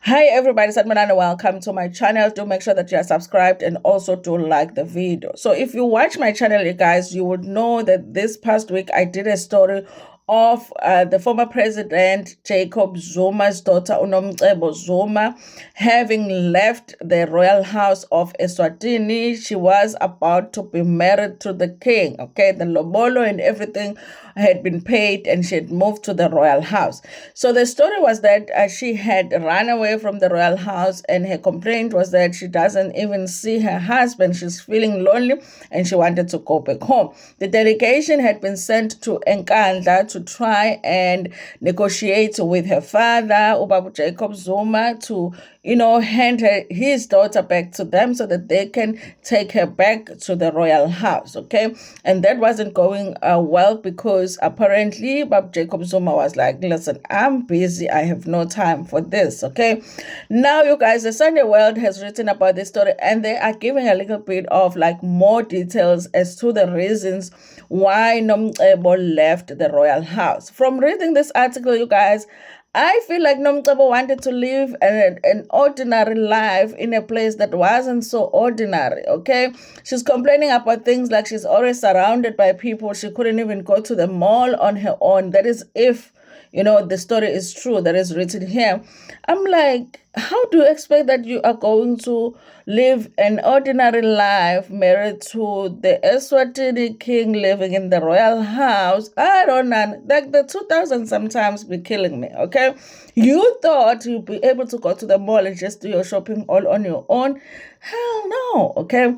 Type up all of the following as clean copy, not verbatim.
Hi everybody, it's Admiral and welcome to my channel. Do make sure that you are subscribed and also do like the video. So if you watch my channel, you guys, you would know that this past week I did a story of the former president Jacob Zuma's daughter Nomcebo Zuma having left the royal house of Eswatini. She was about to be married to the king. Okay, the lobolo and everything had been paid and she had moved to the royal house. So the story was that she had run away from the royal house, and her complaint was that she doesn't even see her husband. She's feeling lonely and she wanted to go back home. The delegation had been sent to Nkandla to try and negotiate with her father, Ubabu Jacob Zuma, to hand his daughter back to them so that they can take her back to the royal house. Okay, and that wasn't going well, because apparently Bab Jacob Zuma was like, listen, I'm busy, I have no time for this. Okay, now you guys, the Sunday World has written about this story, and they are giving a little bit of like more details as to the reasons why Nomcebo left the royal house. From reading this article, you guys, I feel like Nomcebo wanted to live an ordinary life in a place that wasn't so ordinary, okay? She's complaining about things like she's always surrounded by people. She couldn't even go to the mall on her own. That is if the story is true that is written here. I'm like, how do you expect that you are going to live an ordinary life married to the Eswatini king living in the royal house? I don't know. Like the 2000s sometimes be killing me, okay? You thought you'd be able to go to the mall and just do your shopping all on your own? Hell no, okay?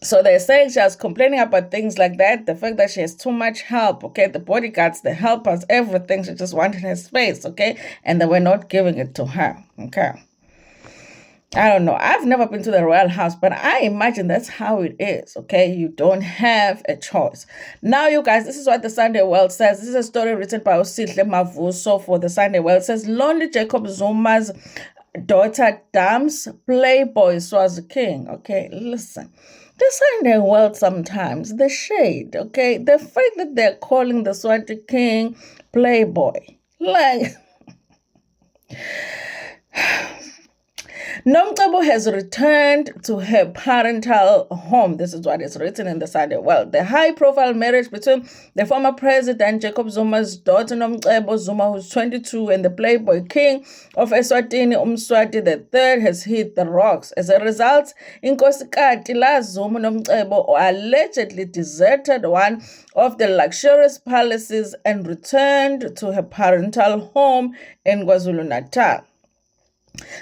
So they're saying she was complaining about things like that, the fact that she has too much help, okay? The bodyguards, the helpers, everything. She just wanted her space, okay? And they were not giving it to her, okay? I don't know. I've never been to the royal house, but I imagine that's how it is, okay? You don't have a choice. Now, you guys, this is what the Sunday World says. This is a story written by Osihle Mavuso for the Sunday World. It says, lonely Jacob Zuma's daughter dumps playboy Swazi king. Okay, listen. The Sunday World sometimes, the shade, okay? The fact that they're calling the Swazi king playboy. Like, Nomcebo has returned to her parental home. This is what is written in the Sunday World. The high-profile marriage between the former president Jacob Zuma's daughter Nomcebo Zuma, who's 22, and the playboy king of Eswatini, Mswati III, has hit the rocks. As a result, Inkosikati La Zuma Nomcebo allegedly deserted one of the luxurious palaces and returned to her parental home in KwaZulu-Natal.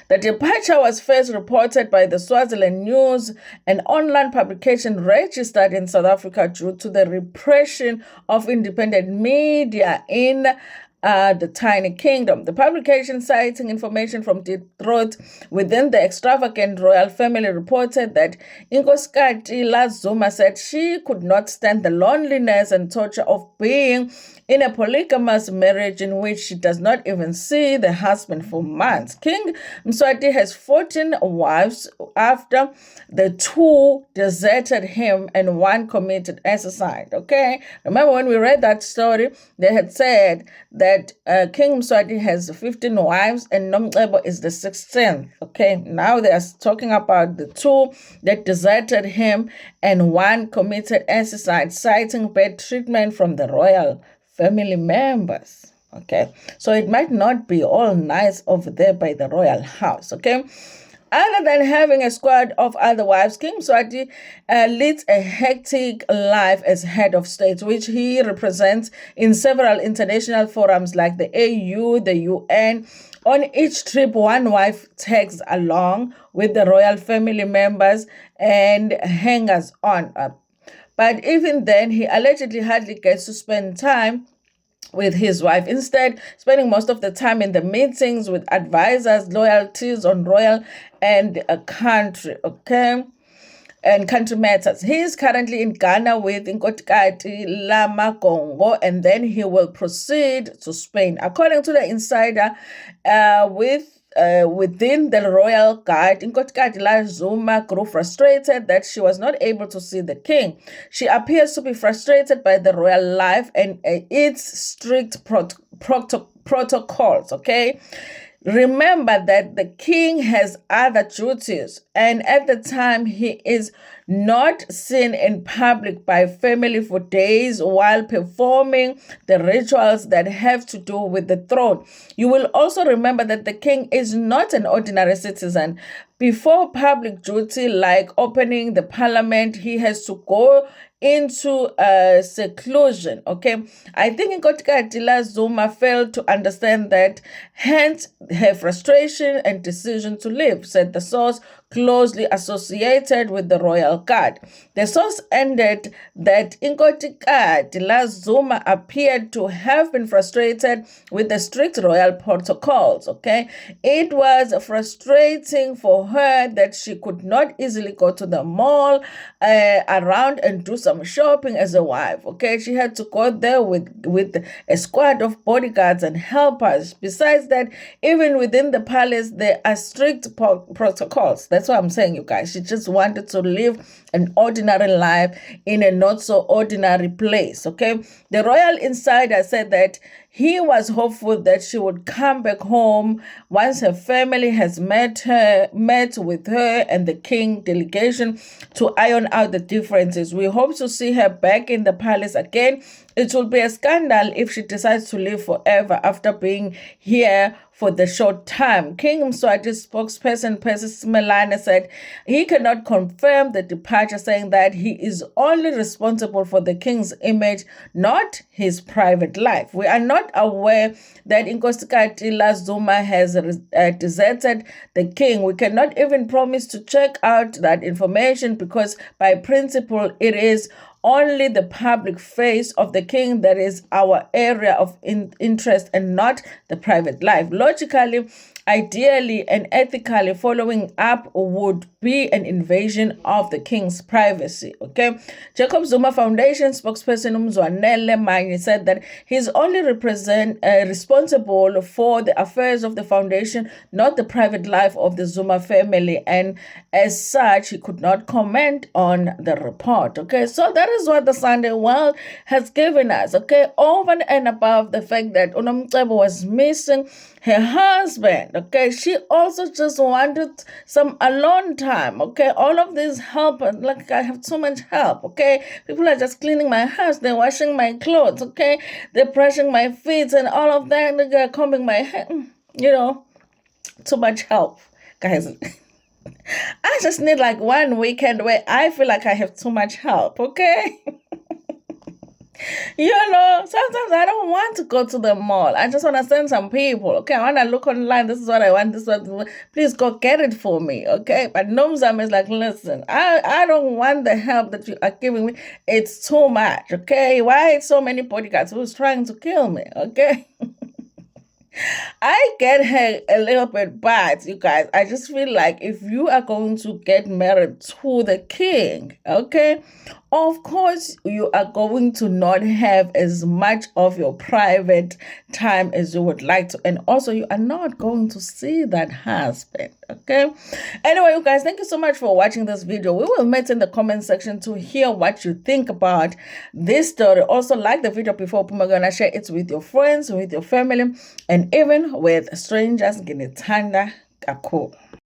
The departure was first reported by the Swaziland News, an online publication registered in South Africa due to the repression of independent media in the tiny kingdom. The publication, citing information from Detroit within the extravagant royal family, reported that Inkosikati La Zuma said she could not stand the loneliness and torture of being in a polygamous marriage in which she does not even see the husband for months. King Mswati has 14 wives after the 2 deserted him and 1 committed suicide. Okay, remember when we read that story, they had said that King Mswati has 15 wives and Nomcebo is the 16th. Okay, now they are talking about the 2 that deserted him and 1 committed suicide, citing bad treatment from the royal family members. Okay, so it might not be all nice over there by the royal house. Okay, other than having a squad of other wives, King Mswati leads a hectic life as head of state, which he represents in several international forums like the AU, the UN. On each trip, one wife tags along with the royal family members and hangers on. But even then, he allegedly hardly gets to spend time with his wife, instead spending most of the time in the meetings with advisors, loyalties on royal and a country, okay, and country matters. He is currently in Ghana with Inkotikati Lama Congo, and then he will proceed to Spain. According to the insider, within the royal guard, Inkotikati Zuma grew frustrated that she was not able to see the king. She appears to be frustrated by the royal life and its strict protocols, okay? Remember that the king has other duties, and at the time he is not seen in public by family for days while performing the rituals that have to do with the throne. You will also remember that the king is not an ordinary citizen. Before public duty like opening the parliament, he has to go into seclusion. Okay, I think Nkosikazi Zuma failed to understand that, hence her frustration and decision to leave, said the source closely associated with the royal guard. The source ended that Nkosikazi Zuma appeared to have been frustrated with the strict royal protocols. Okay, it was frustrating for her that she could not easily go to the mall around and do some shopping as a wife. Okay, she had to go there with a squad of bodyguards and helpers. Besides that, even within the palace, there are strict protocols. That's what I'm saying, you guys. She just wanted to live an ordinary life in a not so ordinary place. Okay, the royal insider said that he was hopeful that she would come back home once her family has met with her and the king delegation to iron out the differences. We hope to see her back in the palace again. It will be a scandal if she decides to live forever after being here for the short time. King Mswazi's spokesperson, Percy Simelane, said he cannot confirm the departure, saying that he is only responsible for the king's image, not his private life. We are not aware that Nkosikazi Zuma has deserted the king. We cannot even promise to check out that information because by principle it is only the public face of the king that is our area of interest and not the private life. Logically, ideally, and ethically, following up would be an invasion of the king's privacy. Okay, Jacob Zuma Foundation spokesperson Umzwanele Manye said that he's only responsible for the affairs of the foundation, not the private life of the Zuma family, and as such, he could not comment on the report. Okay, so that is what the Sunday World has given us. Okay, over and above the fact that Nomcebo was missing her husband. Okay, she also just wanted some alone time. Okay, all of this help, like I have so much help. Okay, people are just cleaning my house, they're washing my clothes. Okay, they're brushing my feet and all of that. They're combing my hair. Too much help, guys. I just need like one weekend where I feel like I have too much help. Okay. Sometimes I don't want to go to the mall. I just want to send some people. Okay, I want to look online. This is what I want. This is what. Please go get it for me. Okay, but Nomcebo is like, listen, I don't want the help that you are giving me. It's too much. Okay, why so many bodyguards who's trying to kill me? Okay. I get her a little bit, but you guys, I just feel like if you are going to get married to the king, okay, of course you are going to not have as much of your private time as you would like to, and also you are not going to see that husband. Okay, anyway, you guys, thank you so much for watching this video. We will meet in the comment section to hear what you think about this story. Also, like the video before Pumagana, share it with your friends, with your family, and even with strangers. Nginithanda kakhulu.